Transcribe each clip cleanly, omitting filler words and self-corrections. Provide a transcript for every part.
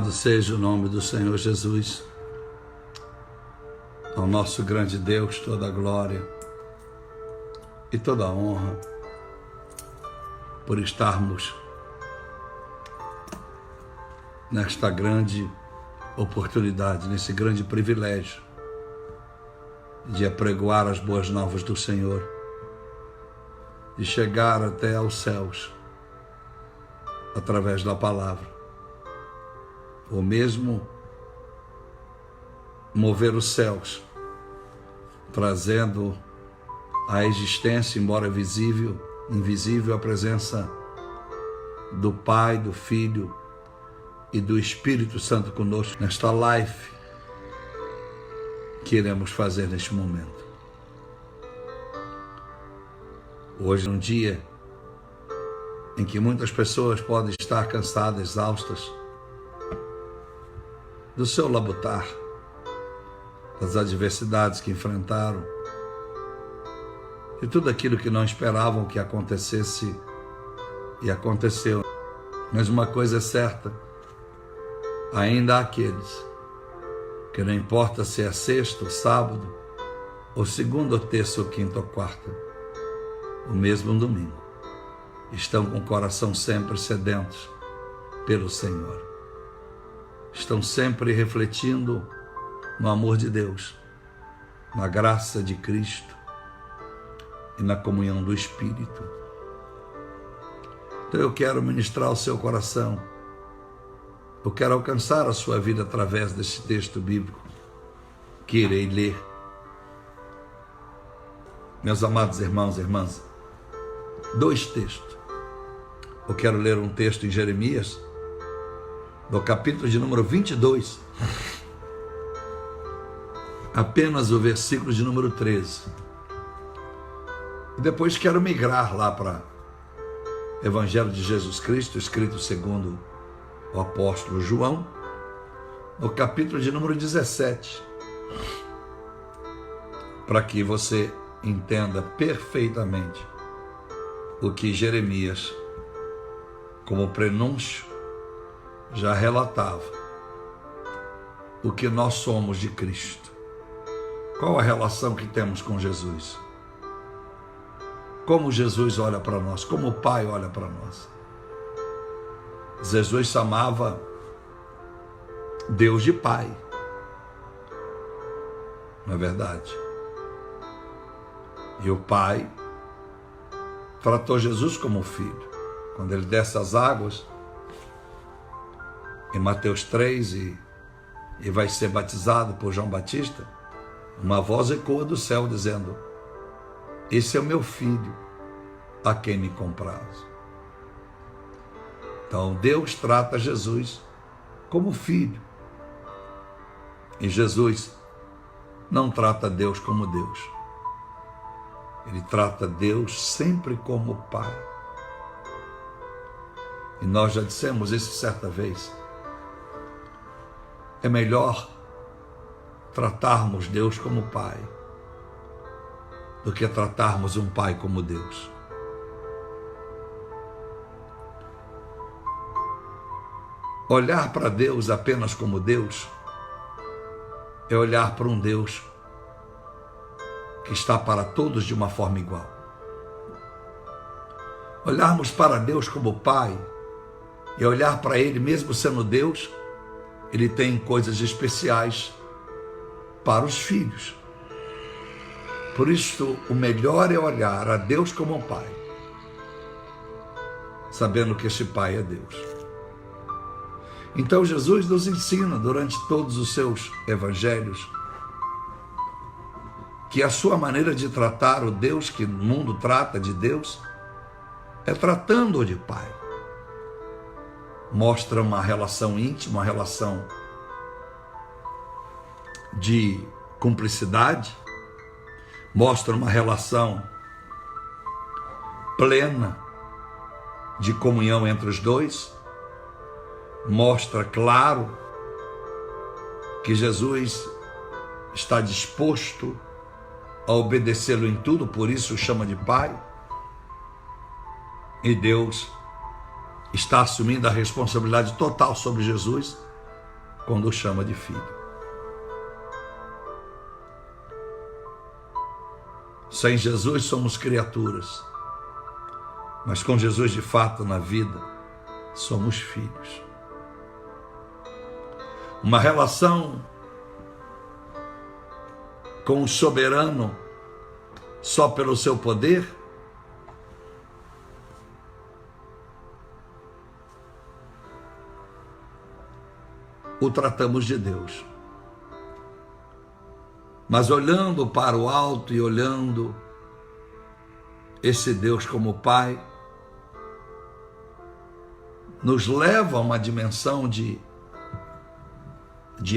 Louvado seja o nome do Senhor Jesus. Ao nosso grande Deus toda a glória e toda a honra por estarmos nesta grande oportunidade, nesse grande privilégio de apregoar as boas novas do Senhor, de chegar até aos céus através da palavra, ou mesmo mover os céus, trazendo à existência, embora invisível, a presença do Pai, do Filho e do Espírito Santo conosco nesta live que iremos fazer neste momento. Hoje é um dia em que muitas pessoas podem estar cansadas, exaustas do seu labutar, das adversidades que enfrentaram, de tudo aquilo que não esperavam que acontecesse e aconteceu. Mas uma coisa é certa, ainda há aqueles que não importa se é sexta ou sábado, ou segunda ou terça ou quinta ou quarta, o mesmo domingo, estão com o coração sempre sedentos pelo Senhor. Estão sempre refletindo no amor de Deus, na graça de Cristo e na comunhão do Espírito. Então eu quero ministrar o seu coração, eu quero alcançar a sua vida através desse texto bíblico que irei ler. Meus amados irmãos e irmãs, dois textos. Eu quero ler um texto em Jeremias, no capítulo de número 22, apenas o versículo de número 13. E depois quero migrar lá para o Evangelho de Jesus Cristo, escrito segundo o apóstolo João, no capítulo de número 17, para que você entenda perfeitamente o que Jeremias, como prenúncio, já relatava, o que nós somos de Cristo. Qual a relação que temos com Jesus? Como Jesus olha para nós, como o Pai olha para nós. Jesus chamava Deus de Pai, não é verdade? E o Pai tratou Jesus como filho. Quando ele desce as águas, em Mateus 3, e vai ser batizado por João Batista, uma voz ecoa do céu dizendo: esse é o meu filho, a quem me comprazo. Então Deus trata Jesus como filho, e Jesus não trata Deus como Deus. Ele trata Deus sempre como Pai. E nós já dissemos isso certa vez. É melhor tratarmos Deus como Pai do que tratarmos um Pai como Deus. Olhar para Deus apenas como Deus é olhar para um Deus que está para todos de uma forma igual. Olharmos para Deus como Pai e olhar para Ele, mesmo sendo Deus, Ele tem coisas especiais para os filhos. Por isso, o melhor é olhar a Deus como um Pai, sabendo que esse Pai é Deus. Então Jesus nos ensina durante todos os seus evangelhos que a sua maneira de tratar o Deus que o mundo trata de Deus é tratando-o de Pai. Mostra uma relação íntima, uma relação de cumplicidade, mostra uma relação plena de comunhão entre os dois, mostra claro que Jesus está disposto a obedecê-lo em tudo, por isso o chama de Pai, e Deus está assumindo a responsabilidade total sobre Jesus quando o chama de filho. Sem Jesus somos criaturas, mas com Jesus de fato na vida, somos filhos. Uma relação com o soberano só pelo seu poder o tratamos de Deus. Mas olhando para o alto e olhando esse Deus como Pai, nos leva a uma dimensão de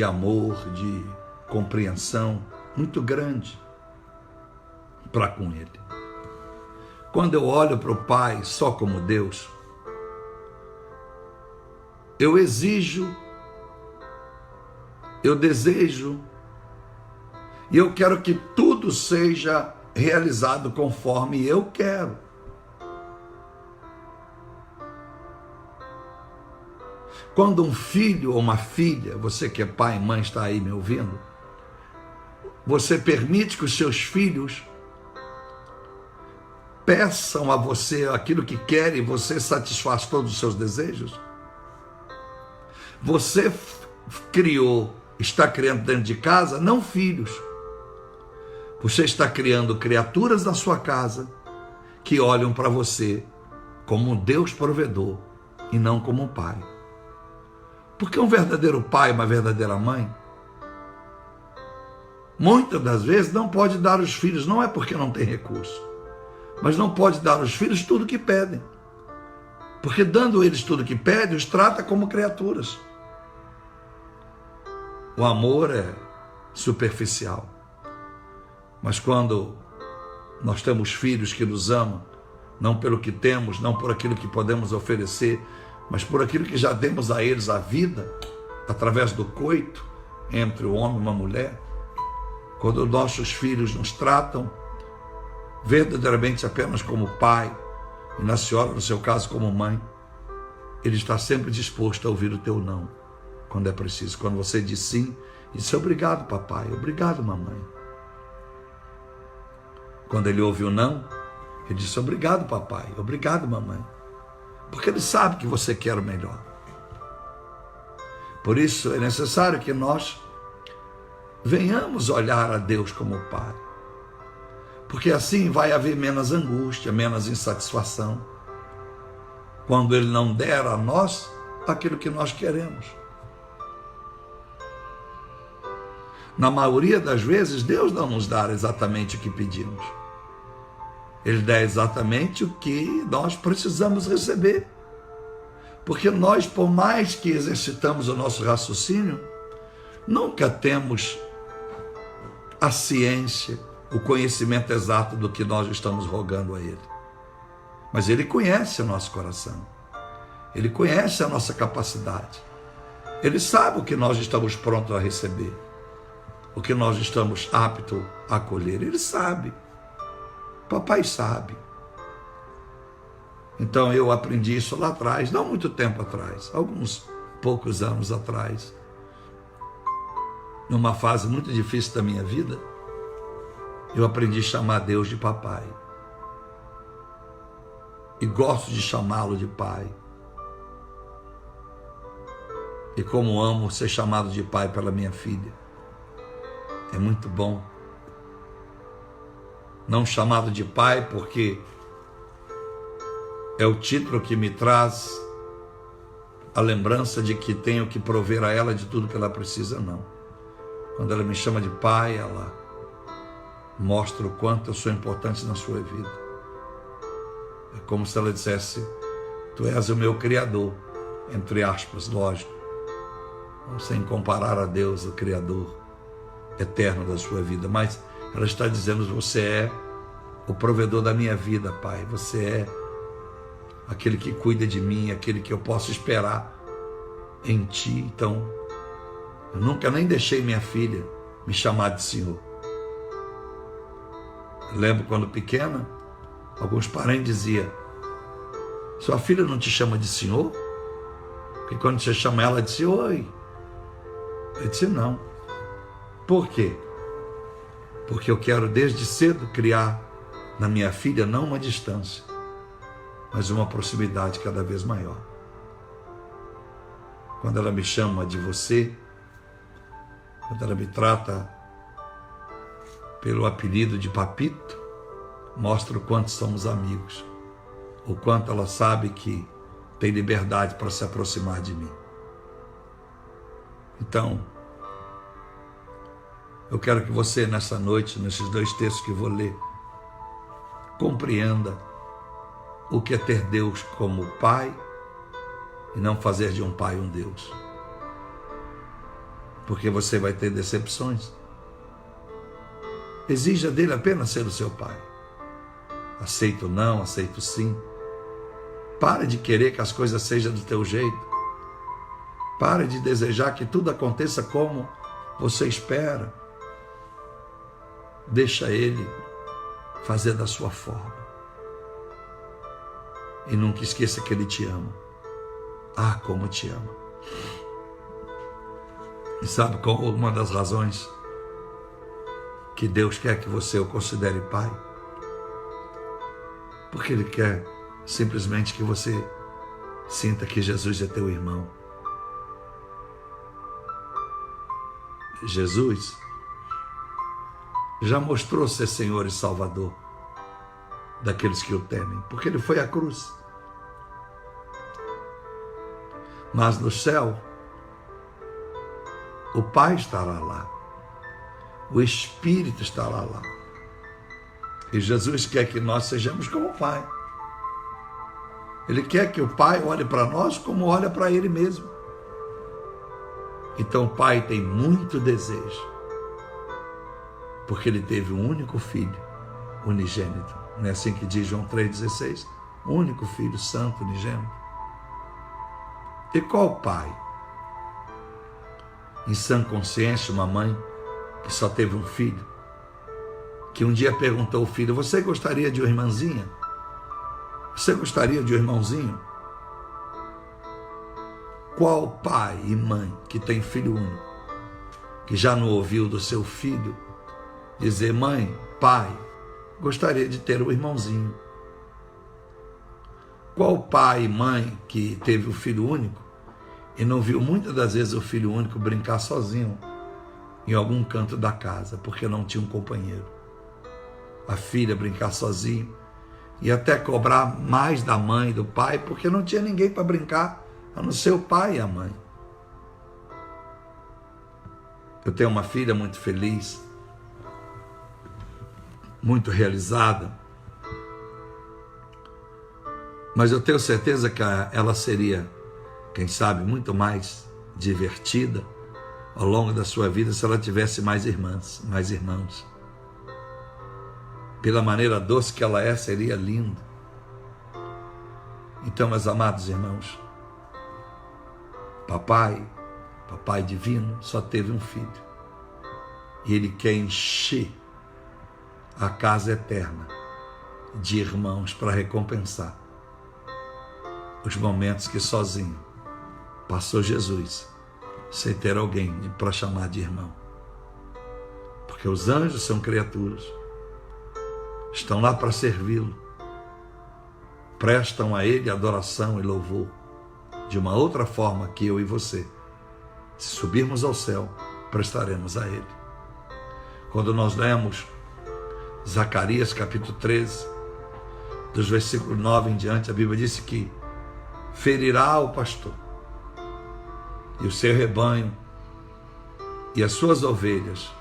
amor, de compreensão muito grande para com Ele. Quando eu olho para o Pai só como Deus, eu exijo, eu desejo, e eu quero que tudo seja realizado conforme eu quero. Quando um filho ou uma filha, você que é pai e mãe está aí me ouvindo, você permite que os seus filhos peçam a você aquilo que querem e você satisfaz todos os seus desejos? Você criou, está criando dentro de casa, não filhos. Você está criando criaturas na sua casa que olham para você como um Deus provedor e não como um pai. Porque um verdadeiro pai, uma verdadeira mãe, muitas das vezes não pode dar aos filhos, não é porque não tem recurso, mas não pode dar aos filhos tudo que pedem. Porque dando eles tudo que pedem, os trata como criaturas. O amor é superficial. Mas quando nós temos filhos que nos amam, não pelo que temos, não por aquilo que podemos oferecer, mas por aquilo que já demos a eles a vida, através do coito entre o homem e uma mulher, quando nossos filhos nos tratam verdadeiramente apenas como pai, e na senhora, no seu caso, como mãe, ele está sempre disposto a ouvir o teu não, quando é preciso. Quando você diz sim, ele diz obrigado, papai, obrigado, mamãe. Quando ele ouve o não, ele diz obrigado, papai, obrigado, mamãe. Porque ele sabe que você quer o melhor. Por isso é necessário que nós venhamos olhar a Deus como Pai. Porque assim vai haver menos angústia, menos insatisfação, quando Ele não der a nós aquilo que nós queremos. Na maioria das vezes, Deus não nos dá exatamente o que pedimos. Ele dá exatamente o que nós precisamos receber. Porque nós, por mais que exercitamos o nosso raciocínio, nunca temos a ciência, o conhecimento exato do que nós estamos rogando a Ele. Mas Ele conhece o nosso coração. Ele conhece a nossa capacidade. Ele sabe o que nós estamos prontos a receber, o que nós estamos aptos a acolher. Ele sabe. Papai sabe. Então eu aprendi isso lá atrás, não muito tempo atrás, alguns poucos anos atrás, numa fase muito difícil da minha vida, eu aprendi a chamar Deus de papai. E gosto de chamá-lo de pai. E como amo ser chamado de pai pela minha filha. É muito bom. Não chamado de pai porque é o título que me traz a lembrança de que tenho que prover a ela de tudo que ela precisa, não. Quando ela me chama de pai, ela mostra o quanto eu sou importante na sua vida. É como se ela dissesse, tu és o meu criador, entre aspas, lógico, sem comparar a Deus, o criador eterno da sua vida, mas ela está dizendo, você é o provedor da minha vida, pai, você é aquele que cuida de mim, aquele que eu posso esperar em ti. Então, eu nunca nem deixei minha filha me chamar de Senhor. Eu lembro quando pequena, alguns parentes diziam, sua filha não te chama de Senhor? Porque quando você chama ela, ela diz, oi. Ele disse: não. Por quê? Porque eu quero desde cedo criar na minha filha não uma distância, mas uma proximidade cada vez maior. Quando ela me chama de você, quando ela me trata pelo apelido de Papito, mostra o quanto somos amigos, o quanto ela sabe que tem liberdade para se aproximar de mim. Então, eu quero que você, nessa noite, nesses 2 textos que vou ler, compreenda o que é ter Deus como Pai e não fazer de um pai um Deus. Porque você vai ter decepções. Exija dele apenas ser o seu pai. Aceito não, aceito sim. Pare de querer que as coisas sejam do teu jeito. Pare de desejar que tudo aconteça como você espera. Deixa ele fazer da sua forma. E nunca esqueça que ele te ama. Ah, como te ama. E sabe qual uma das razões que Deus quer que você o considere pai? Porque Ele quer simplesmente que você sinta que Jesus é teu irmão. Jesus já mostrou ser Senhor e Salvador daqueles que o temem, porque Ele foi à cruz. Mas no céu, o Pai estará lá, o Espírito estará lá. E Jesus quer que nós sejamos como o Pai. Ele quer que o Pai olhe para nós como olha para Ele mesmo. Então o Pai tem muito desejo, porque Ele teve um único filho, unigênito. Não é assim que diz João 3,16? Único filho, santo, unigênito. E qual pai, em sã consciência, uma mãe que só teve um filho, que um dia perguntou ao filho: você gostaria de uma irmãzinha? Você gostaria de um irmãozinho? Qual pai e mãe que tem filho único, que já não ouviu do seu filho dizer: mãe, pai, gostaria de ter um irmãozinho? Qual pai e mãe que teve um filho único e não viu muitas das vezes o filho único brincar sozinho em algum canto da casa, porque não tinha um companheiro? A filha brincar sozinho e até cobrar mais da mãe e do pai, porque não tinha ninguém para brincar, a não ser o pai e a mãe. Eu tenho uma filha muito feliz, muito realizada, mas eu tenho certeza que ela seria, quem sabe, muito mais divertida ao longo da sua vida se ela tivesse mais irmãs, mais irmãos. Pela maneira doce que ela é, seria lindo. Então, meus amados irmãos, papai divino, só teve um filho. E Ele quer encher a casa eterna de irmãos para recompensar os momentos que sozinho passou Jesus, sem ter alguém para chamar de irmão. Porque os anjos são criaturas, estão lá para servi-lo, prestam a Ele adoração e louvor de uma outra forma que eu e você, se subirmos ao céu, prestaremos a Ele. Quando nós lemos Zacarias capítulo 13, dos versículos 9 em diante, a Bíblia diz que ferirá o pastor e o seu rebanho e as suas ovelhas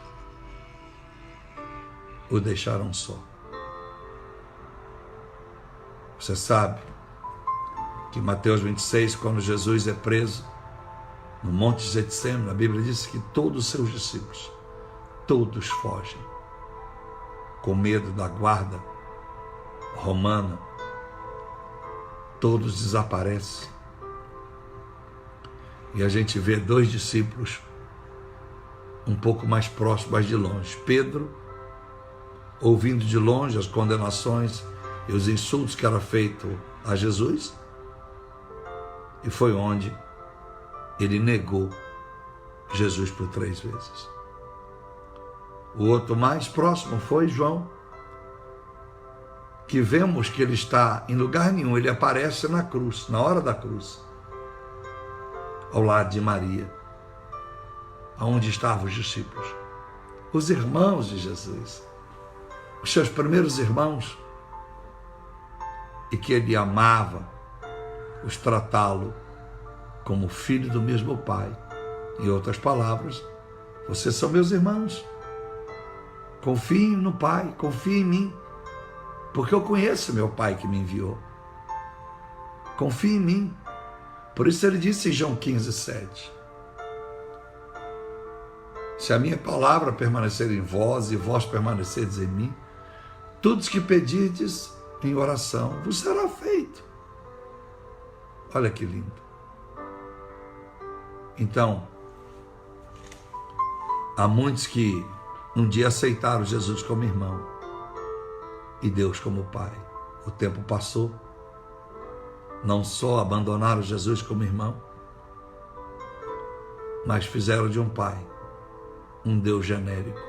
o deixaram só. Você sabe que em Mateus 26, quando Jesus é preso no Monte Getsêmani, a Bíblia diz que todos os seus discípulos, todos fogem, com medo da guarda romana, todos desaparecem. E a gente vê 2 discípulos um pouco mais próximos, mas de longe. Pedro, ouvindo de longe as condenações e os insultos que eram feitos a Jesus, e foi onde ele negou Jesus por 3 vezes. O outro mais próximo foi João, que vemos que ele está em lugar nenhum, ele aparece na cruz, na hora da cruz, ao lado de Maria, aonde estavam os discípulos, os irmãos de Jesus, os seus primeiros irmãos, e que ele amava os tratá-lo como filho do mesmo Pai. Em outras palavras, vocês são meus irmãos. Confiem no Pai, confiem em mim, porque eu conheço meu Pai que me enviou. Confie em mim. Por isso ele disse em João 15:7, se a minha palavra permanecer em vós e vós permanecerdes em mim, tudo que pedirdes em oração vos será feito. Olha que lindo. Então, há muitos que um dia aceitaram Jesus como irmão e Deus como Pai. O tempo passou, não só abandonaram Jesus como irmão, mas fizeram de um Pai um Deus genérico,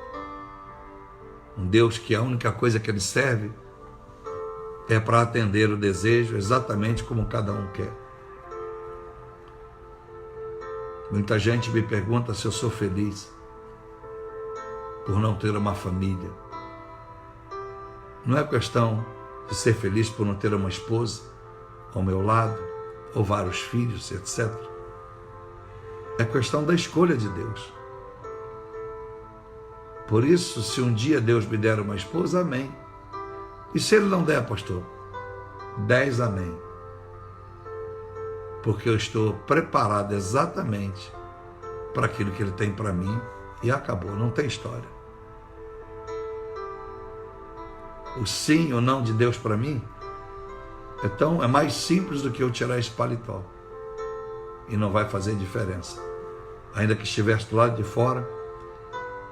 um Deus que a única coisa que ele serve é para atender o desejo exatamente como cada um quer. Muita gente me pergunta se eu sou feliz por não ter uma família. Não é questão de ser feliz por não ter uma esposa ao meu lado, ou vários filhos, etc. É questão da escolha de Deus. Por isso, se um dia Deus me der uma esposa, amém. E se Ele não der, pastor? 10 amém. Porque eu estou preparado exatamente para aquilo que Ele tem para mim e acabou, não tem história. O sim ou não de Deus para mim, então é mais simples do que eu tirar esse paletó. E não vai fazer diferença. Ainda que estivesse do lado de fora,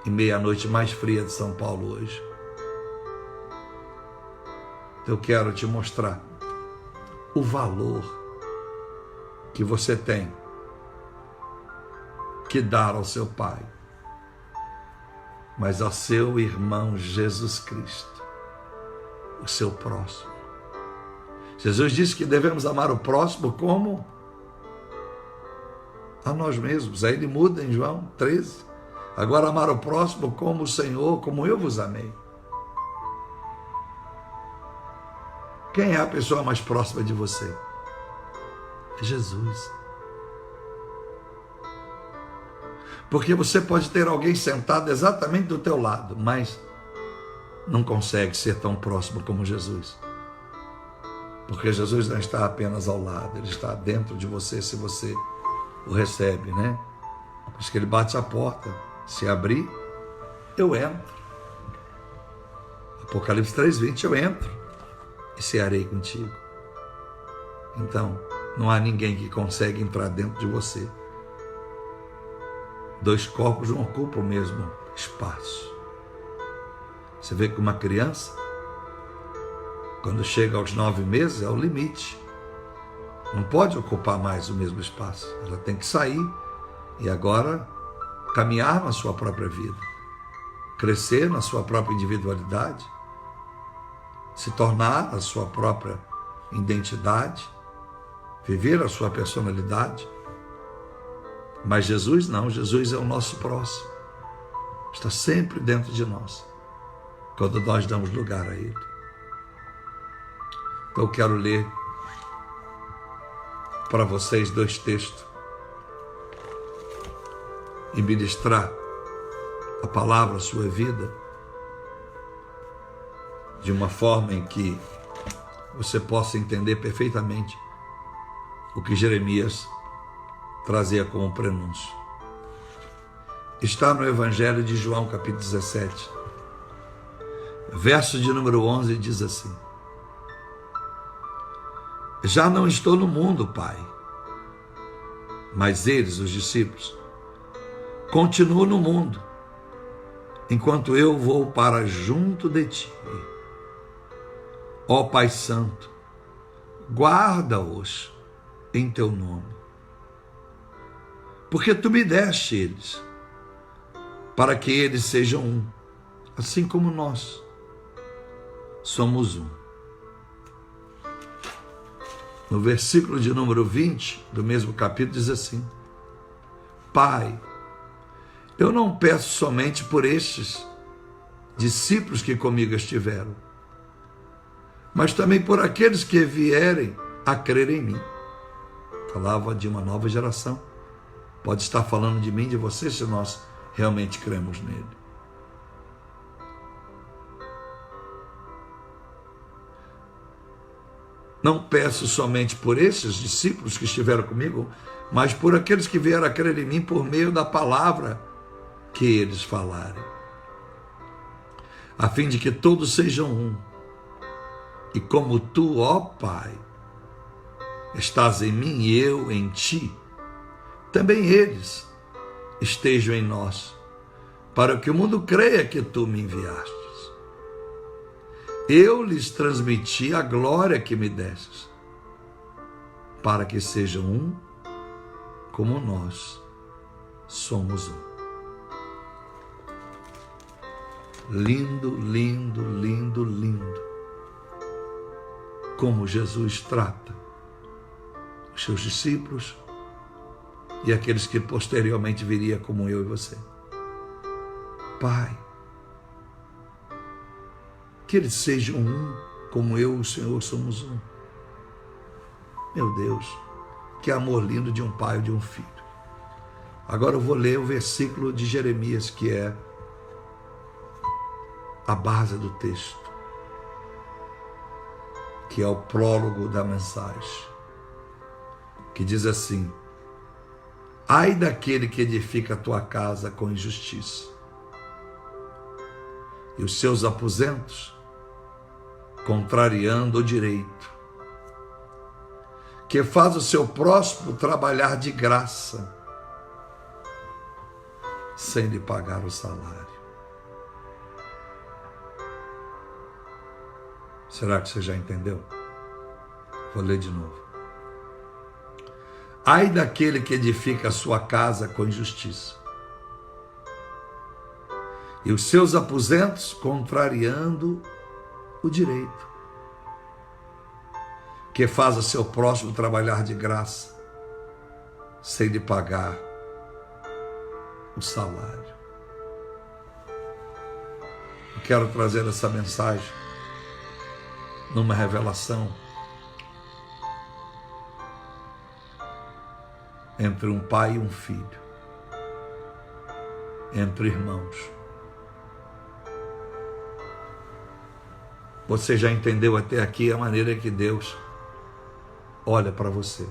em meia-noite mais fria de São Paulo hoje. Eu quero te mostrar o valor que você tem que dar ao seu Pai, mas ao seu irmão Jesus Cristo, o seu próximo. Jesus disse que devemos amar o próximo como a nós mesmos. Aí ele muda em João 13. Agora amar o próximo como o Senhor, como eu vos amei. Quem é a pessoa mais próxima de você? É Jesus. Porque você pode ter alguém sentado exatamente do teu lado, mas não consegue ser tão próximo como Jesus. Porque Jesus não está apenas ao lado, Ele está dentro de você, se você o recebe, né? Por isso que Ele bate a porta. Se abrir, eu entro. Apocalipse 3:20, eu entro e cearei contigo. Então, não há ninguém que consegue entrar dentro de você. 2 corpos não ocupam o mesmo espaço. Você vê que uma criança, quando chega aos 9 meses, é o limite. Não pode ocupar mais o mesmo espaço. Ela tem que sair e agora caminhar na sua própria vida, crescer na sua própria individualidade, se tornar a sua própria identidade, viver a sua personalidade. Mas Jesus não, Jesus é o nosso próximo, está sempre dentro de nós, quando nós damos lugar a Ele. Então eu quero ler para vocês 2 textos e ministrar a palavra à sua vida de uma forma em que você possa entender perfeitamente o que Jeremias trazia como prenúncio. Está no Evangelho de João, capítulo 17, verso de número 11, diz assim: já não estou no mundo, Pai, mas eles, os discípulos, continuam no mundo, enquanto eu vou para junto de ti. Ó Pai Santo, guarda-os em teu nome, porque tu me deste eles, para que eles sejam um, assim como nós somos um. No versículo de número 20 do mesmo capítulo diz assim: Pai, eu não peço somente por estes discípulos que comigo estiveram, mas também por aqueles que vierem a crer em mim. Falava de uma nova geração. Pode estar falando de mim, de você, se nós realmente cremos nele. Não peço somente por esses discípulos que estiveram comigo, mas por aqueles que vieram a crer em mim por meio da palavra que eles falarem, a fim de que todos sejam um. E como tu, ó Pai, estás em mim e eu em ti, também eles estejam em nós, para que o mundo creia que tu me enviastes. Eu lhes transmiti a glória que me destes, para que sejam um, como nós somos um. Lindo, lindo, lindo, lindo, como Jesus trata os seus discípulos e aqueles que posteriormente viria como eu e você. Pai, que eles sejam um, como eu e o Senhor somos um. Meu Deus, que amor lindo de um pai e de um filho. Agora eu vou ler o versículo de Jeremias, que é a base do texto, que é o prólogo da mensagem, que diz assim: ai daquele que edifica a tua casa com injustiça, e os seus aposentos contrariando o direito, que faz o seu próximo trabalhar de graça, sem lhe pagar o salário. Será que você já entendeu? Vou ler de novo. Ai daquele que edifica a sua casa com injustiça, e os seus aposentos contrariando o direito, que faz o seu próximo trabalhar de graça, sem lhe pagar o salário. Eu quero trazer essa mensagem numa revelação entre um pai e um filho, entre irmãos. Você já entendeu até aqui a maneira que Deus olha para você?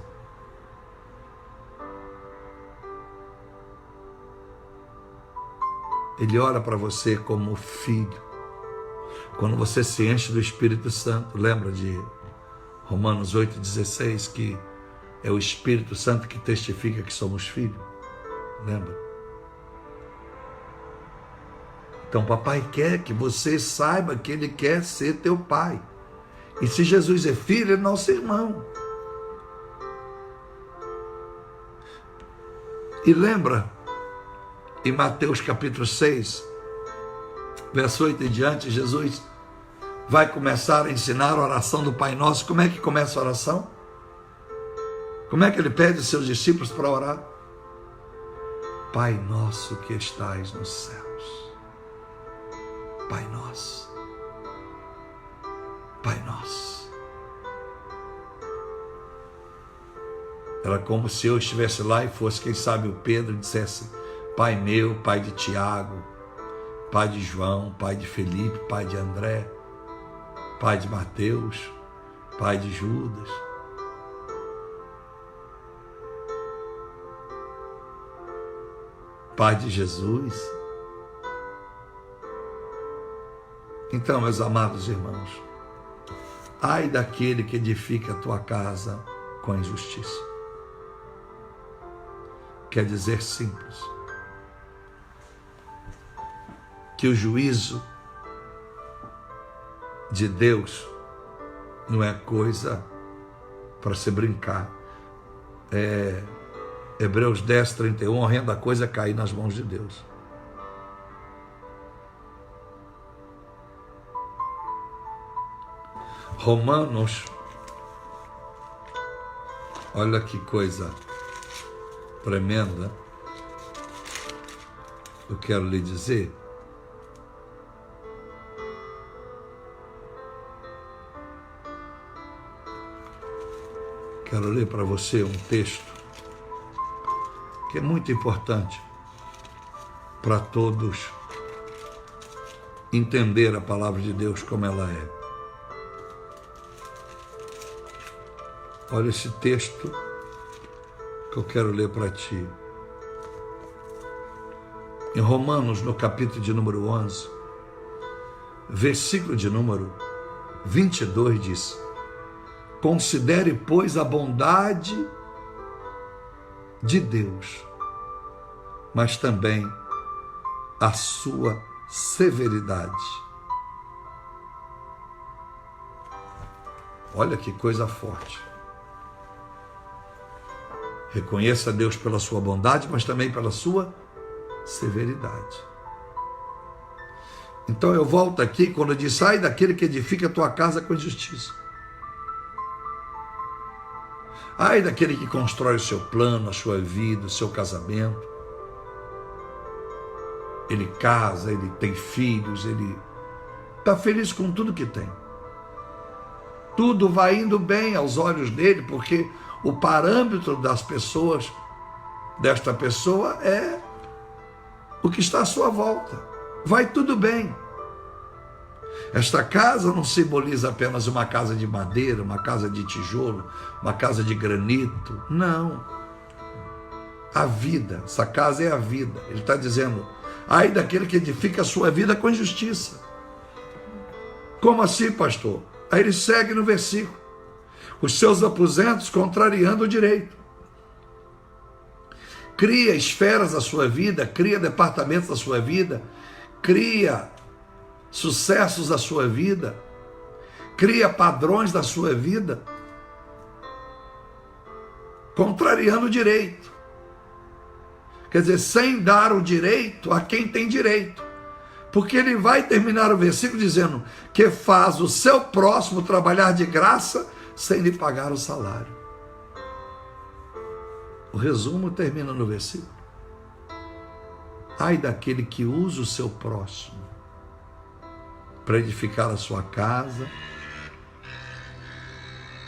Ele olha para você como filho. Quando você se enche do Espírito Santo, lembra de Romanos 8,16, que é o Espírito Santo que testifica que somos filhos? Lembra? Então, papai quer que você saiba que ele quer ser teu pai. E se Jesus é filho, ele é nosso irmão. E lembra, em Mateus capítulo 6, verso 8 em diante, Jesus vai começar a ensinar a oração do Pai Nosso. Como é que começa a oração? Como é que ele pede aos seus discípulos para orar? Pai nosso que estais nos céus. Pai nosso. Pai nosso. Era como se eu estivesse lá e fosse, quem sabe, o Pedro, e dissesse: Pai meu, Pai de Tiago, Pai de João, Pai de Felipe, Pai de André, Pai de Mateus, Pai de Judas. Pai de Jesus. Então, meus amados irmãos, ai daquele que edifica a tua casa com injustiça. Quer dizer simples, que o juízo de Deus não é coisa para se brincar. Hebreus 10, 31, horrenda coisa é cair nas mãos de Deus. Romanos, olha que coisa tremenda, eu quero lhe dizer. Quero ler para você um texto que é muito importante para todos entender a palavra de Deus como ela é. Olha esse texto que eu quero ler para ti. Em Romanos, no capítulo de número 11, versículo de número 22, diz: considere, pois, a bondade de Deus, mas também a sua severidade. Olha que coisa forte. Reconheça Deus pela sua bondade, mas também pela sua severidade. Então eu volto aqui quando diz: sai daquele que edifica a tua casa com justiça. Ai daquele que constrói o seu plano, a sua vida, o seu casamento. Ele casa, ele tem filhos, ele está feliz com tudo que tem. Tudo vai indo bem aos olhos dele, porque o parâmetro das pessoas, desta pessoa, é o que está à sua volta. Vai tudo bem. Esta casa não simboliza apenas uma casa de madeira, uma casa de tijolo, uma casa de granito. Não. A vida, essa casa é a vida. Ele está dizendo: ai daquele que edifica a sua vida com justiça. Como assim, pastor? Aí ele segue no versículo: os seus aposentos contrariando o direito. Cria esferas da sua vida, cria departamentos da sua vida, cria sucessos da sua vida, cria padrões da sua vida, contrariando o direito. Quer dizer, sem dar o direito a quem tem direito. Porque ele vai terminar o versículo dizendo que faz o seu próximo trabalhar de graça sem lhe pagar o salário. O resumo termina no versículo: ai daquele que usa o seu próximo para edificar a sua casa,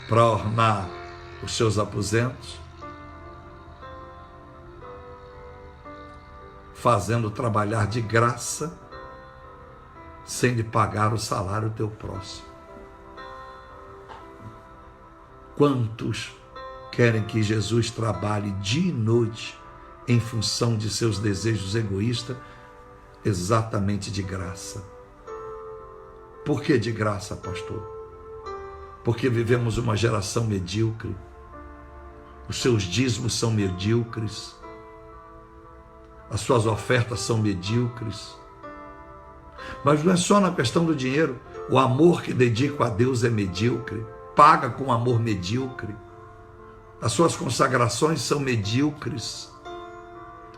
para ornar os seus aposentos, fazendo trabalhar de graça sem lhe pagar o salário do teu próximo. Quantos querem que Jesus trabalhe dia e noite em função de seus desejos egoístas, exatamente de graça? Por que de graça, pastor? Porque vivemos uma geração medíocre. Os seus dízimos são medíocres. As suas ofertas são medíocres. Mas não é só na questão do dinheiro. O amor que dedico a Deus é medíocre. Paga com amor medíocre. As suas consagrações são medíocres.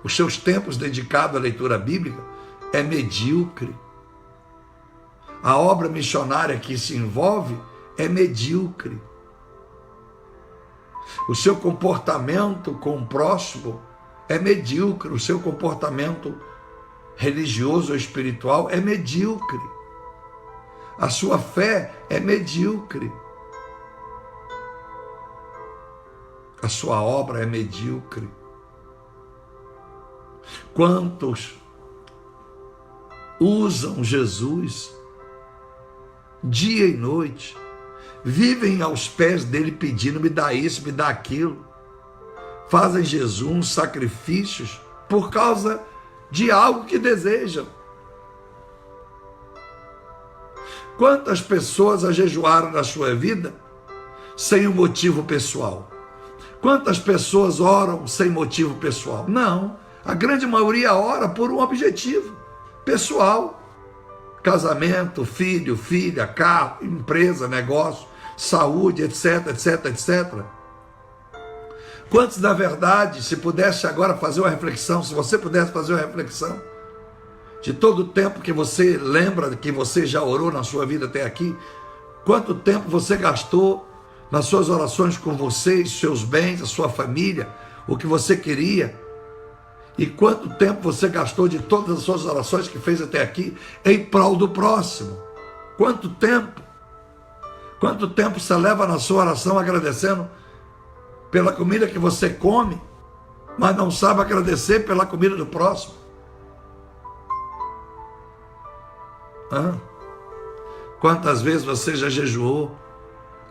Os seus tempos dedicados à leitura bíblica é medíocre. A obra missionária que se envolve é medíocre. O seu comportamento com o próximo é medíocre. O seu comportamento religioso ou espiritual é medíocre. A sua fé é medíocre. A sua obra é medíocre. Quantos usam Jesus dia e noite, vivem aos pés dele pedindo: me dá isso, me dá aquilo, fazem Jesus sacrifícios por causa de algo que desejam. Quantas pessoas jejuaram na sua vida sem um motivo pessoal? Quantas pessoas oram sem motivo pessoal? Não, a grande maioria ora por um objetivo pessoal. Casamento, filho, filha, carro, empresa, negócio, saúde, etc, etc, etc. Quantos, na verdade, se pudesse agora fazer uma reflexão, se você pudesse fazer uma reflexão de todo o tempo que você lembra que você já orou na sua vida até aqui, quanto tempo você gastou nas suas orações com você, seus bens, a sua família, o que você queria, e quanto tempo você gastou de todas as suas orações que fez até aqui em prol do próximo? Quanto tempo? Quanto tempo você leva na sua oração agradecendo pela comida que você come, mas não sabe agradecer pela comida do próximo? Quantas vezes você já jejuou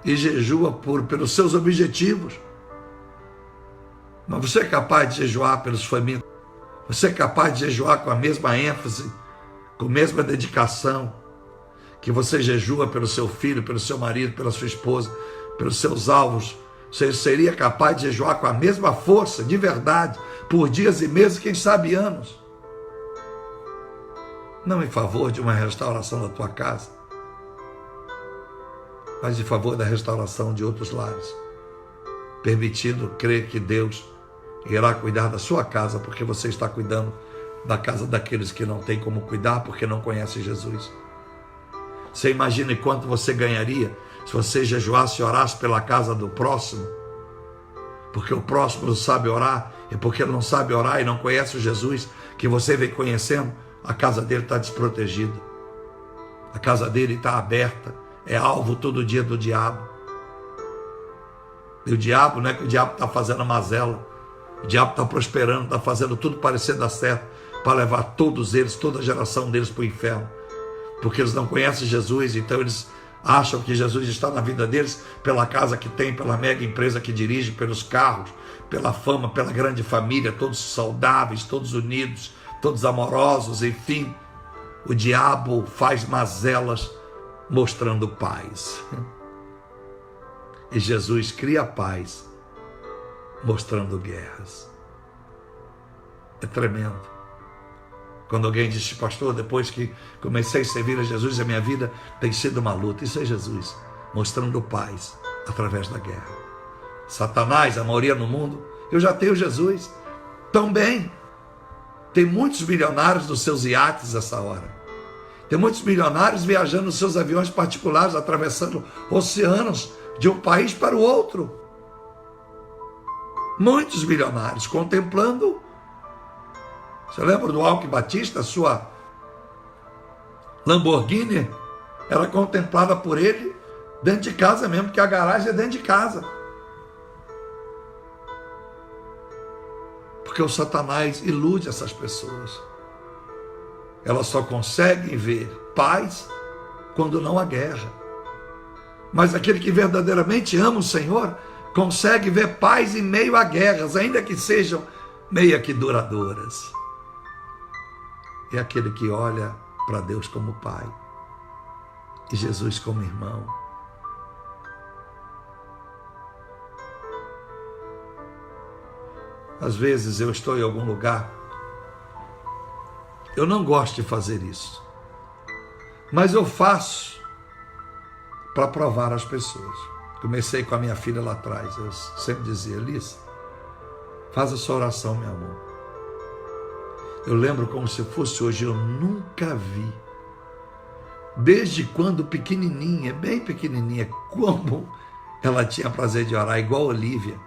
e jejua pelos seus objetivos? Mas você é capaz de jejuar pelos famintos? Você é capaz de jejuar com a mesma ênfase, com a mesma dedicação que você jejua pelo seu filho, pelo seu marido, pela sua esposa, pelos seus alvos? Você seria capaz de jejuar com a mesma força, de verdade, por dias e meses, quem sabe anos? Não em favor de uma restauração da tua casa, mas em favor da restauração de outros lares, permitindo crer que Deus irá cuidar da sua casa, porque você está cuidando da casa daqueles que não têm como cuidar, porque não conhecem Jesus. Você imagina quanto você ganharia se você jejuasse e orasse pela casa do próximo? Porque o próximo não sabe orar, e porque ele não sabe orar e não conhece o Jesus que você vem conhecendo, a casa dele está desprotegida, a casa dele está aberta, é alvo todo dia do diabo. E o diabo, não é que o diabo está fazendo mazela, o diabo está prosperando, está fazendo tudo parecer dar certo, para levar todos eles, toda a geração deles para o inferno, porque eles não conhecem Jesus, então eles acham que Jesus está na vida deles pela casa que tem, pela mega empresa que dirige, pelos carros, pela fama, pela grande família, todos saudáveis, todos unidos, todos amorosos, enfim. O diabo faz mazelas mostrando paz. E Jesus cria paz mostrando guerras. É tremendo. Quando alguém diz, pastor, depois que comecei a servir a Jesus, a minha vida tem sido uma luta. Isso é Jesus mostrando paz através da guerra. Satanás, a maioria no mundo, eu já tenho Jesus. Também tem muitos milionários nos seus iates essa hora. Tem muitos milionários viajando nos seus aviões particulares, atravessando oceanos de um país para o outro. Muitos milionários contemplando. Você lembra do Alckmin Batista? Sua Lamborghini era contemplada por ele dentro de casa mesmo, porque a garagem é dentro de casa. Porque o Satanás ilude essas pessoas. Elas só conseguem ver paz quando não há guerra. Mas aquele que verdadeiramente ama o Senhor consegue ver paz em meio a guerras, ainda que sejam meio que duradouras. É aquele que olha para Deus como Pai e Jesus como irmão. Às vezes eu estou em algum lugar, eu não gosto de fazer isso, mas eu faço para provar às pessoas. Comecei com a minha filha lá atrás, eu sempre dizia, Alice, faz a sua oração, meu amor. Eu lembro como se fosse hoje, eu nunca vi, desde quando pequenininha, bem pequenininha, como ela tinha prazer de orar, igual a Olívia.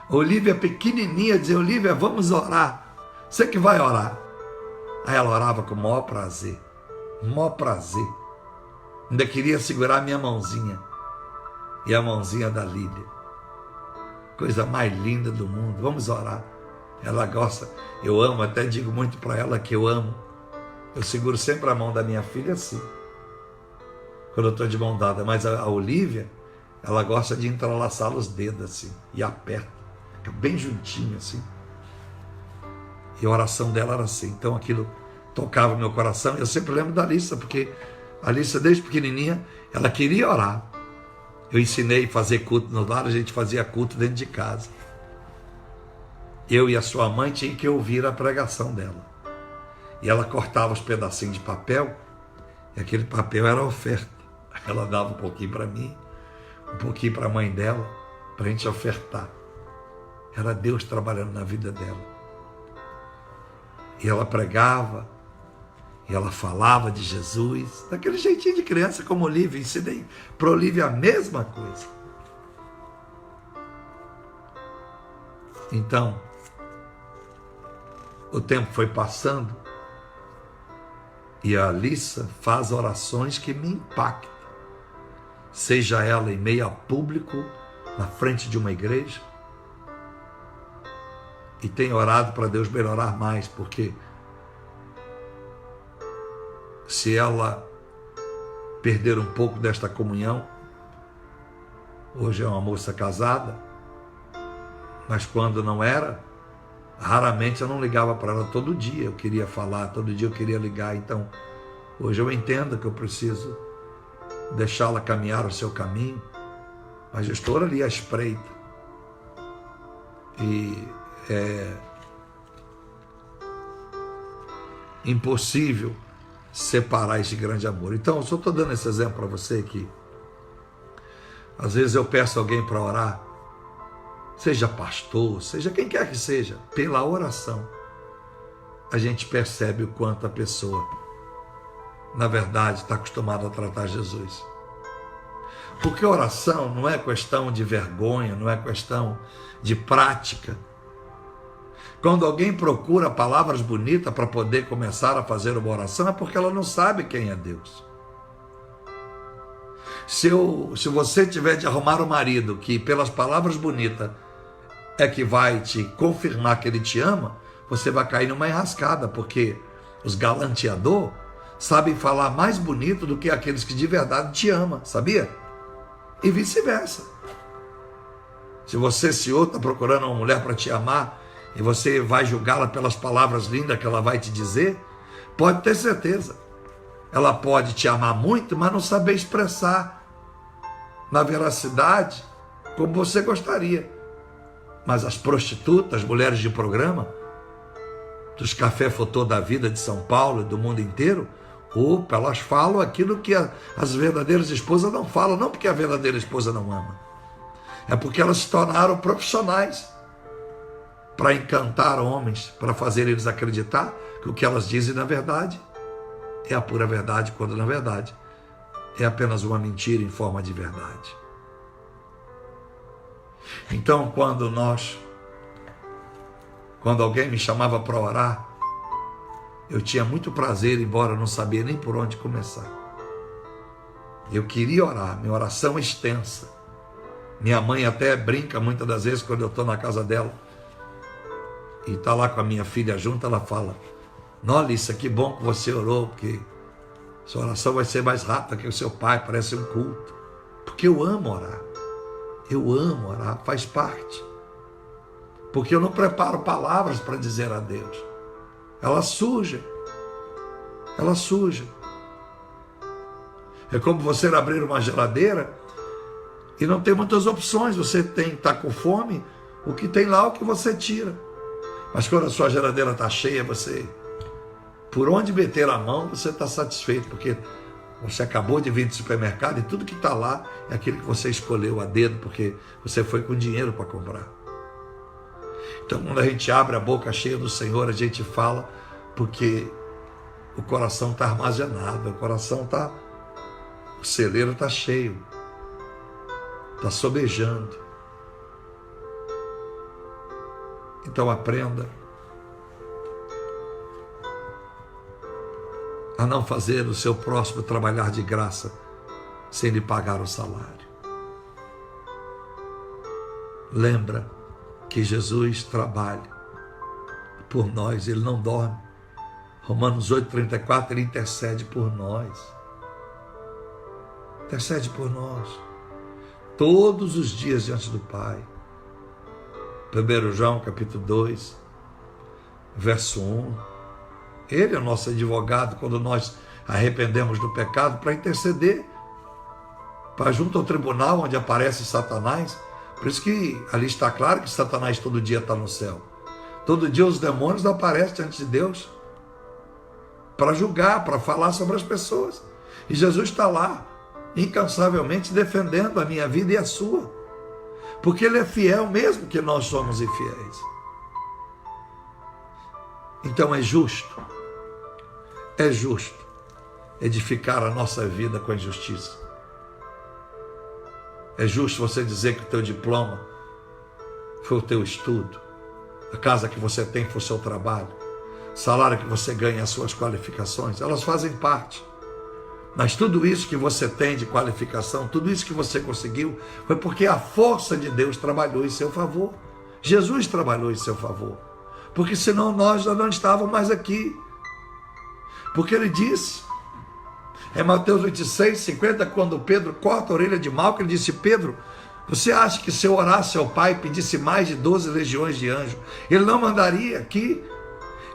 A Olívia pequenininha dizia, Olívia, vamos orar, você que vai orar. Aí ela orava com o maior prazer, ainda queria segurar a minha mãozinha, e a mãozinha da Lília, coisa mais linda do mundo, vamos orar. Ela gosta, eu amo, até digo muito para ela que eu amo. Eu seguro sempre a mão da minha filha assim, quando eu estou de mão dada. Mas a Olívia, ela gosta de entrelaçar os dedos assim, e aperta, fica bem juntinho assim. E a oração dela era assim, então aquilo tocava meu coração. Eu sempre lembro da Alissa, porque a Alissa desde pequenininha, ela queria orar. Eu ensinei a fazer culto no lar, a gente fazia culto dentro de casa. Eu e a sua mãe tinham que ouvir a pregação dela. E ela cortava os pedacinhos de papel, e aquele papel era oferta. Ela dava um pouquinho para mim, um pouquinho para a mãe dela, para a gente ofertar. Era Deus trabalhando na vida dela. E ela pregava, e ela falava de Jesus, daquele jeitinho de criança como Olívia. Ensinei para Olívia a mesma coisa. Então, o tempo foi passando e a Alissa faz orações que me impactam. Seja ela em meio a público, na frente de uma igreja, e tem orado para Deus melhorar mais, porque se ela perder um pouco desta comunhão, hoje é uma moça casada, mas quando não era, raramente eu não ligava para ela todo dia, eu queria falar, todo dia eu queria ligar. Então, hoje eu entendo que eu preciso deixá-la caminhar o seu caminho, mas eu estou ali à espreita. E é impossível separar esse grande amor. Então, eu só estou dando esse exemplo para você que às vezes eu peço alguém para orar, seja pastor, seja quem quer que seja, pela oração, a gente percebe o quanto a pessoa, na verdade, está acostumada a tratar Jesus. Porque oração não é questão de vergonha, não é questão de prática. Quando alguém procura palavras bonitas para poder começar a fazer uma oração, é porque ela não sabe quem é Deus. Se você tiver de arrumar um marido que pelas palavras bonitas é que vai te confirmar que ele te ama, você vai cair numa enrascada, porque os galanteadores sabem falar mais bonito do que aqueles que de verdade te amam, sabia? E vice-versa. Se você, senhor, está procurando uma mulher para te amar e você vai julgá-la pelas palavras lindas que ela vai te dizer, pode ter certeza. Ela pode te amar muito, mas não saber expressar na veracidade como você gostaria. Mas as prostitutas, as mulheres de programa, dos café fotô da vida de São Paulo e do mundo inteiro, opa, elas falam aquilo que as verdadeiras esposas não falam, não porque a verdadeira esposa não ama, é porque elas se tornaram profissionais para encantar homens, para fazer eles acreditar que o que elas dizem na verdade é a pura verdade, quando na verdade é apenas uma mentira em forma de verdade. Então, quando alguém me chamava para orar, eu tinha muito prazer, embora eu não sabia nem por onde começar. Eu queria orar, minha oração é extensa. Minha mãe até brinca muitas das vezes quando eu estou na casa dela e está lá com a minha filha junto, ela fala: "Nossa, que bom que você orou, porque sua oração vai ser mais rápida que o seu pai, parece um culto." Porque eu amo orar. Eu amo orar, faz parte. Porque eu não preparo palavras para dizer a Deus. Elas surgem. Elas surgem. É como você abrir uma geladeira e não tem muitas opções. Você está com fome, o que tem lá é o que você tira. Mas quando a sua geladeira está cheia, você, por onde meter a mão, você está satisfeito, porque você acabou de vir do supermercado e tudo que está lá é aquilo que você escolheu a dedo, porque você foi com dinheiro para comprar. Então, quando a gente abre a boca cheia do Senhor, a gente fala porque o coração está armazenado, o celeiro está cheio, está sobejando. Então, aprenda a não fazer o seu próximo trabalhar de graça sem lhe pagar o salário. Lembra que Jesus trabalha por nós, Ele não dorme. Romanos 8,34, Ele intercede por nós. Intercede por nós. Todos os dias diante do Pai. 1 João capítulo 2, verso 1. Ele é o nosso advogado quando nós arrependemos do pecado, para interceder para junto ao tribunal onde aparece Satanás. Por isso que ali está claro que Satanás todo dia está no céu. Todo dia os demônios aparecem diante de Deus para julgar, para falar sobre as pessoas. E Jesus está lá, incansavelmente defendendo a minha vida e a sua. Porque Ele é fiel mesmo que nós somos infiéis. Então é justo edificar a nossa vida com a injustiça. É justo você dizer que o teu diploma foi o teu estudo, a casa que você tem foi o seu trabalho, o salário que você ganha, as suas qualificações, elas fazem parte. Mas tudo isso que você tem de qualificação, tudo isso que você conseguiu, foi porque a força de Deus trabalhou em seu favor. Jesus trabalhou em seu favor. Porque senão nós já não estávamos mais aqui. Porque Ele disse, em Mateus 26, 50, quando Pedro corta a orelha de Malco, Ele disse: Pedro, você acha que se eu orasse ao Pai e pedisse mais de 12 legiões de anjos, Ele não mandaria aqui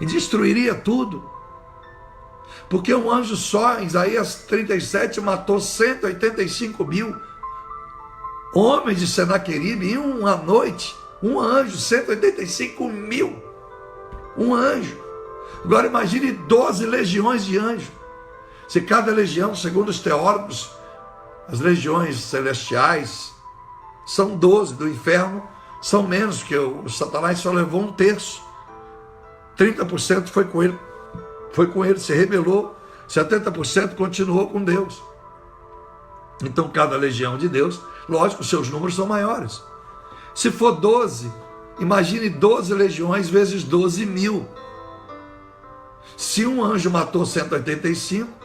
e destruiria tudo? Porque um anjo só, em Isaías 37, matou 185 mil homens de Senaqueribe em uma noite. Um anjo, 185 mil. Um anjo. Agora imagine 12 legiões de anjos. Se cada legião, segundo os teólogos, as legiões celestiais são 12, do inferno são menos, que o Satanás só levou um terço. 30% foi com ele, se rebelou. 70% continuou com Deus. Então cada legião de Deus, lógico, seus números são maiores. Se for 12, imagine 12 legiões vezes 12 mil. Se um anjo matou 185,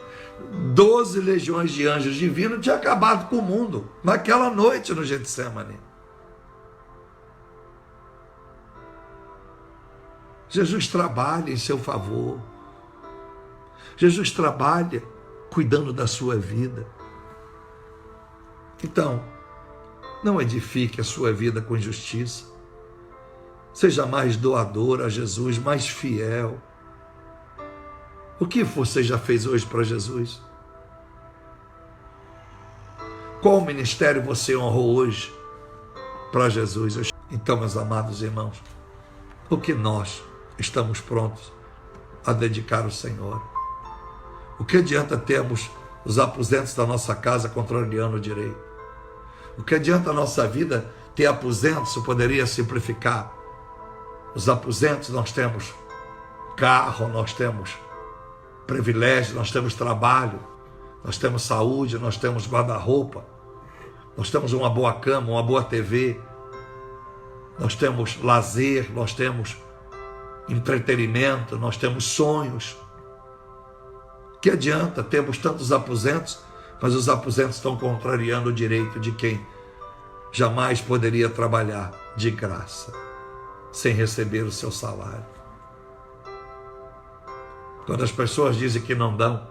12 legiões de anjos divinos tinha acabado com o mundo naquela noite no Getsemane. Jesus trabalha em seu favor. Jesus trabalha cuidando da sua vida. Então, não edifique a sua vida com injustiça. Seja mais doador a Jesus, mais fiel. O que você já fez hoje para Jesus? Qual ministério você honrou hoje para Jesus? Então, meus amados irmãos, o que nós estamos prontos a dedicar ao Senhor? O que adianta termos os aposentos da nossa casa contrariando o direito? O que adianta a nossa vida ter aposentos? Eu poderia simplificar. Os aposentos, nós temos carro, nós temos privilégio, nós temos trabalho, nós temos saúde, nós temos guarda-roupa, nós temos uma boa cama, uma boa TV, nós temos lazer, nós temos entretenimento, nós temos sonhos. Que adianta termos tantos aposentos, mas os aposentos estão contrariando o direito de quem jamais poderia trabalhar de graça, sem receber o seu salário. Quando as pessoas dizem que não dão,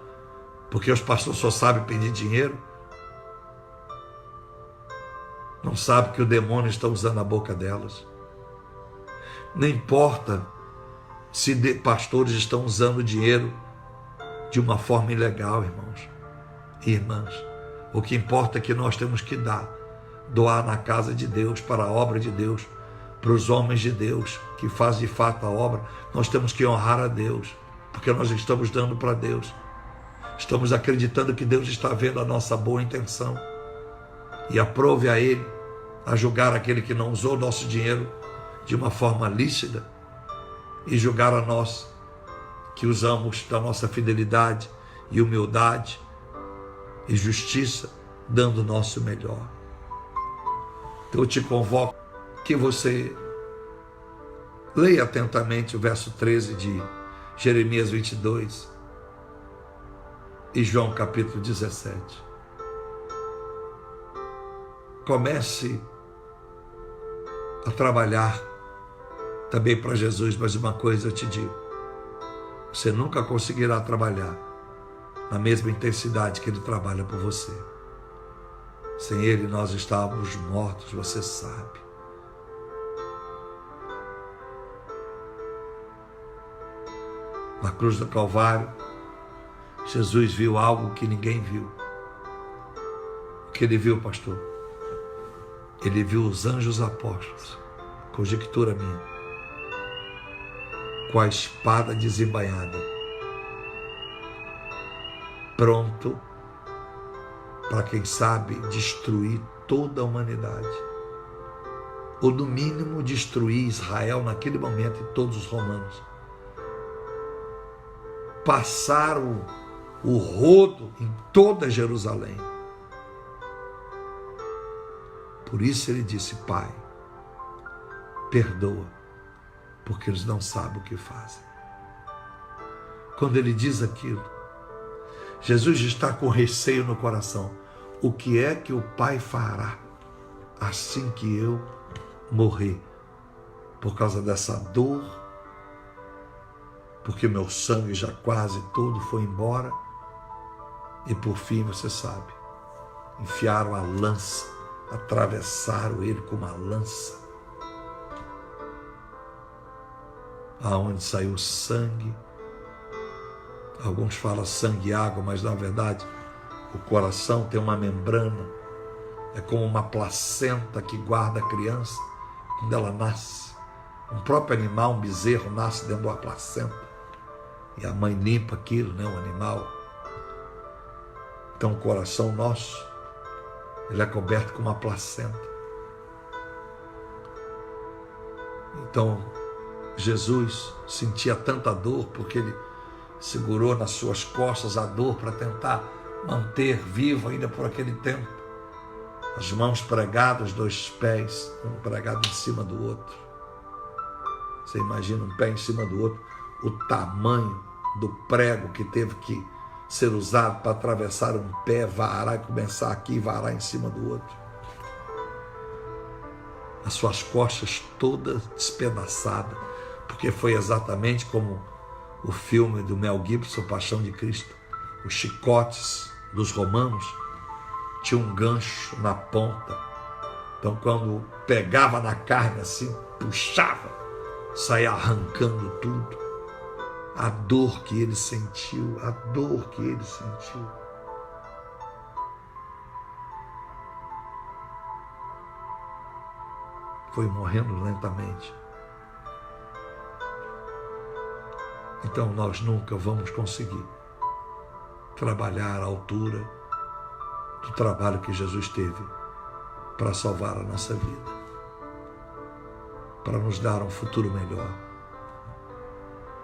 porque os pastores só sabem pedir dinheiro, não sabem que o demônio está usando a boca delas. Não importa se pastores estão usando dinheiro de uma forma ilegal, irmãos e irmãs. O que importa é que nós temos que doar na casa de Deus, para a obra de Deus, para os homens de Deus que fazem de fato a obra. Nós temos que honrar a Deus, porque nós estamos dando para Deus. Estamos acreditando que Deus está vendo a nossa boa intenção e aprove a Ele a julgar aquele que não usou o nosso dinheiro de uma forma lícita e julgar a nós que usamos da nossa fidelidade e humildade e justiça, dando o nosso melhor. Então eu te convoco que você leia atentamente o verso 13 de Jeremias 22 e João capítulo 17. Comece a trabalhar também para Jesus, mas uma coisa eu te digo: você nunca conseguirá trabalhar na mesma intensidade que Ele trabalha por você. Sem Ele nós estávamos mortos, você sabe. Na cruz do Calvário, Jesus viu algo que ninguém viu. O que Ele viu, pastor? Ele viu os anjos apóstolos, conjectura minha, com a espada desembainhada, pronto para, quem sabe, destruir toda a humanidade. ou no mínimo destruir Israel naquele momento e todos os romanos. Passar o rodo em toda Jerusalém. Por isso ele disse: Pai, perdoa, porque eles não sabem o que fazem. Quando ele diz aquilo, Jesus está com receio no coração. O que é que o Pai fará assim que eu morrer? Por causa dessa dor, porque meu sangue já quase todo foi embora, e por fim, você sabe, enfiaram a lança, atravessaram ele com uma lança, aonde saiu sangue. Alguns falam sangue e água, mas na verdade o coração tem uma membrana, é como uma placenta que guarda a criança quando ela nasce. Um próprio animal, um bezerro, nasce dentro de uma placenta e a mãe limpa aquilo, né, o animal. Então o coração nosso, ele é coberto com uma placenta. Então Jesus sentia tanta dor porque ele segurou nas suas costas a dor para tentar manter vivo ainda por aquele tempo. As mãos pregadas, os dois pés, um pregado em cima do outro. Você imagina um pé em cima do outro, o tamanho do prego que teve que ser usado para atravessar um pé, varar e começar aqui e varar em cima do outro. As suas costas todas despedaçadas, porque foi exatamente como o filme do Mel Gibson, Paixão de Cristo. Os chicotes dos romanos tinham um gancho na ponta. Então, quando pegava na carne assim, puxava, saía arrancando tudo. A dor que ele sentiu, a dor que ele sentiu. Foi morrendo lentamente. Então nós nunca vamos conseguir trabalhar à altura do trabalho que Jesus teve para salvar a nossa vida, para nos dar um futuro melhor,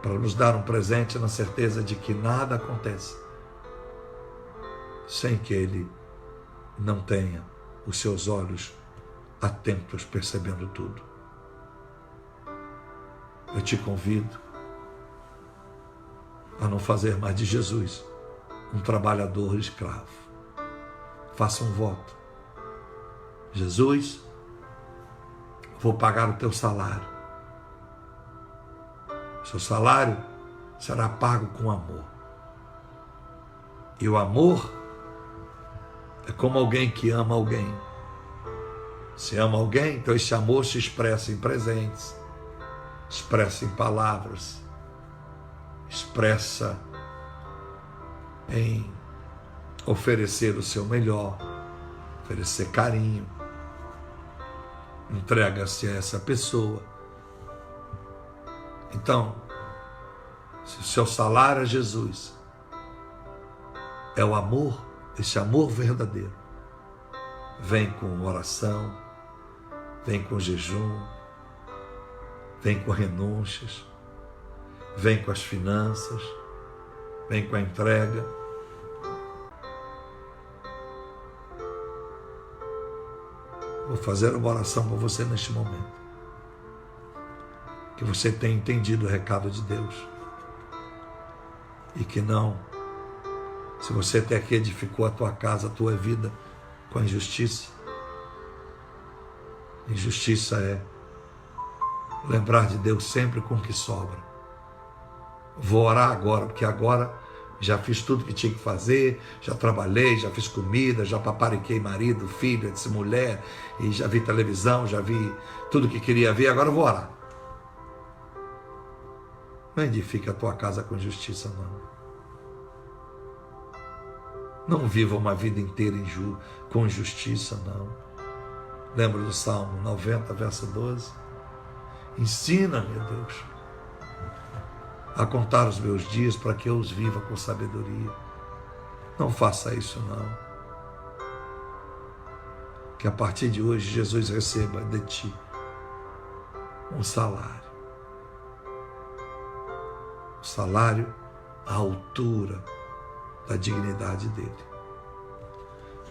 para nos dar um presente na certeza de que nada acontece sem que Ele não tenha os seus olhos atentos, percebendo tudo. Eu te convido a não fazer mais de Jesus um trabalhador escravo. Faça um voto. Jesus, vou pagar o teu salário. Seu salário será pago com amor. E o amor é como alguém que ama alguém. Se ama alguém, então esse amor se expressa em presentes, expressa em palavras, expressa em oferecer o seu melhor, oferecer carinho, entrega-se a essa pessoa. Então, se o seu salário é Jesus, é o amor, esse amor verdadeiro, vem com oração, vem com jejum, vem com renúncias, vem com as finanças, vem com a entrega. Vou fazer uma oração por você neste momento. Que você tenha entendido o recado de Deus. E que não, se você até aqui edificou a tua casa, a tua vida com a injustiça. Injustiça é lembrar de Deus sempre com o que sobra. Vou orar agora, porque agora já fiz tudo que tinha que fazer, já trabalhei, já fiz comida, já papariquei marido, filha, disse mulher, e já vi televisão, já vi tudo que queria ver, agora eu vou orar. Não edifique a tua casa com justiça, não. Não viva uma vida inteira com injustiça, não. Lembra do Salmo 90, verso 12? Ensina-me, Deus, a contar os meus dias para que eu os viva com sabedoria. Não faça isso, não. Que a partir de hoje Jesus receba de ti um salário. Um salário à altura da dignidade dele.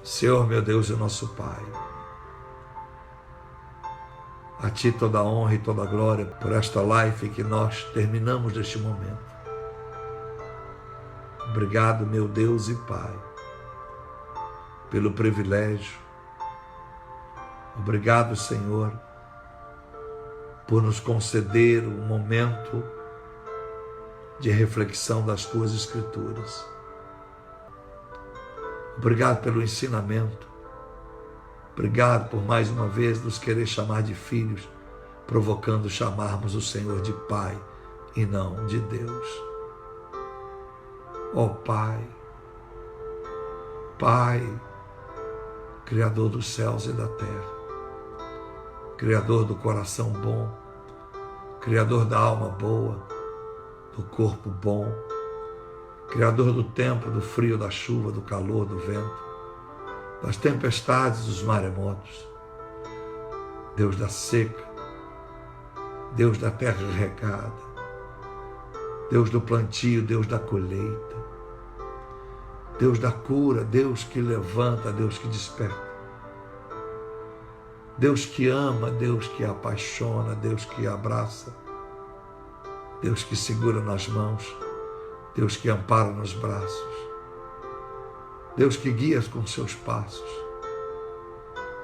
Senhor, meu Deus e nosso Pai, a Ti toda a honra e toda a glória por esta live que nós terminamos neste momento. Obrigado, meu Deus e Pai, pelo privilégio. Obrigado, Senhor, por nos conceder um momento de reflexão das Tuas Escrituras. Obrigado pelo ensinamento. Obrigado por mais uma vez nos querer chamar de filhos, provocando chamarmos o Senhor de Pai e não de Deus. Ó Pai, Pai, Criador dos céus e da terra, Criador do coração bom, Criador da alma boa, do corpo bom, Criador do tempo, do frio, da chuva, do calor, do vento, das tempestades, dos maremotos, Deus da seca, Deus da terra regada, Deus do plantio, Deus da colheita, Deus da cura, Deus que levanta, Deus que desperta, Deus que ama, Deus que apaixona, Deus que abraça, Deus que segura nas mãos, Deus que ampara nos braços, Deus que guia com seus passos,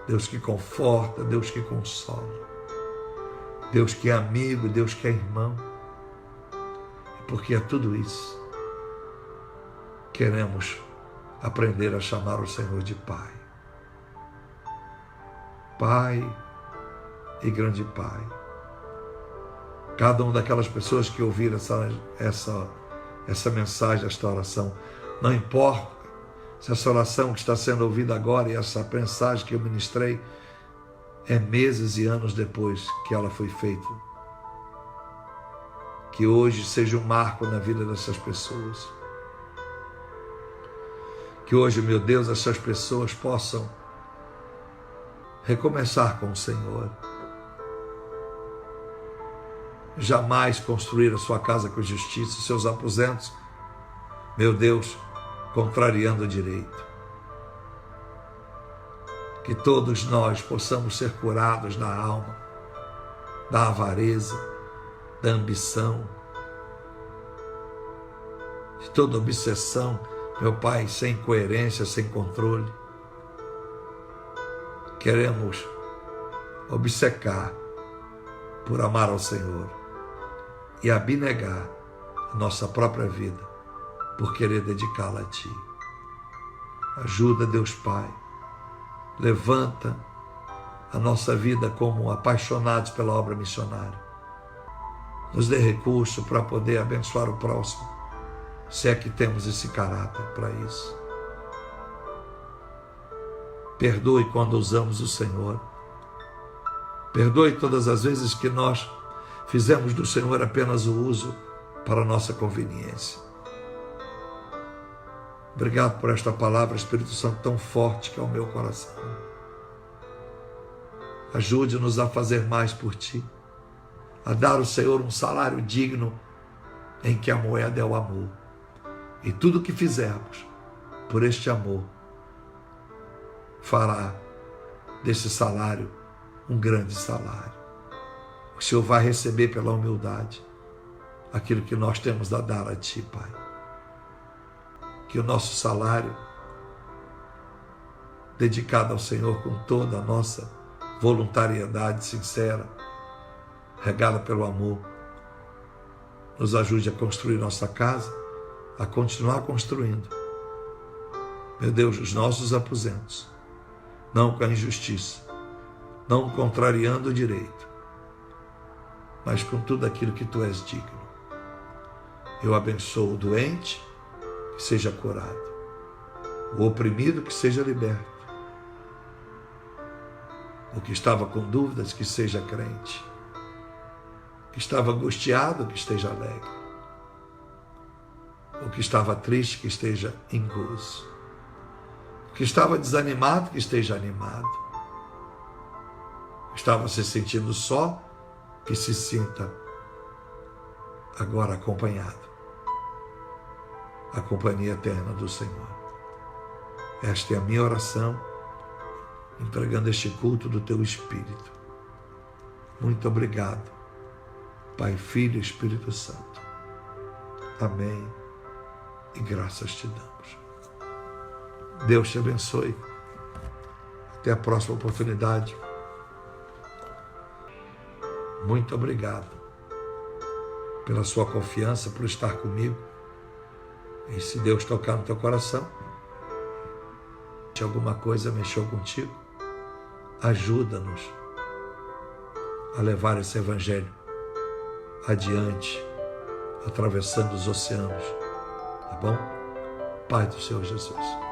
Deus que conforta, Deus que consola, Deus que é amigo, Deus que é irmão. E porque é tudo isso, queremos aprender a chamar o Senhor de Pai. Pai e grande Pai. Cada uma daquelas pessoas que ouviram essa mensagem, esta oração, não importa se essa oração que está sendo ouvida agora e essa mensagem que eu ministrei é meses e anos depois que ela foi feita. Que hoje seja um marco na vida dessas pessoas. Que hoje, meu Deus, essas pessoas possam recomeçar com o Senhor. Jamais construir a sua casa com justiça, seus aposentos, meu Deus, contrariando o direito. Que todos nós possamos ser curados da alma, da avareza, da ambição, de toda obsessão, meu Pai, sem coerência, sem controle. Queremos obcecar por amar ao Senhor e abnegar a nossa própria vida por querer dedicá-la a Ti. Ajuda, Deus Pai, levanta a nossa vida como apaixonados pela obra missionária. Nos dê recurso para poder abençoar o próximo, se é que temos esse caráter para isso. Perdoe quando usamos o Senhor. Perdoe todas as vezes que nós fizemos do Senhor apenas o uso para a nossa conveniência. Obrigado por esta palavra, Espírito Santo, tão forte que é o meu coração. Ajude-nos a fazer mais por Ti, a dar ao Senhor um salário digno em que a moeda é o amor. E tudo o que fizermos por este amor fará desse salário um grande salário. O Senhor vai receber pela humildade aquilo que nós temos a dar a Ti, Pai. Que o nosso salário, dedicado ao Senhor com toda a nossa voluntariedade sincera, regada pelo amor, nos ajude a construir nossa casa, a continuar construindo, meu Deus, os nossos aposentos, não com a injustiça, não contrariando o direito, mas com tudo aquilo que Tu és digno. Eu abençoo o doente, que seja curado, o oprimido, que seja liberto, o que estava com dúvidas, que seja crente, o que estava angustiado, que esteja alegre, o que estava triste, que esteja em gozo, o que estava desanimado, que esteja animado, o que estava se sentindo só, que se sinta agora acompanhado. A companhia eterna do Senhor. Esta é a minha oração, entregando este culto do Teu Espírito. Muito obrigado, Pai, Filho e Espírito Santo. Amém. E graças te damos. Deus te abençoe. Até a próxima oportunidade. Muito obrigado pela sua confiança, por estar comigo. E se Deus tocar no teu coração, se alguma coisa mexeu contigo, ajuda-nos a levar esse evangelho adiante, atravessando os oceanos, tá bom? Pai do Senhor Jesus.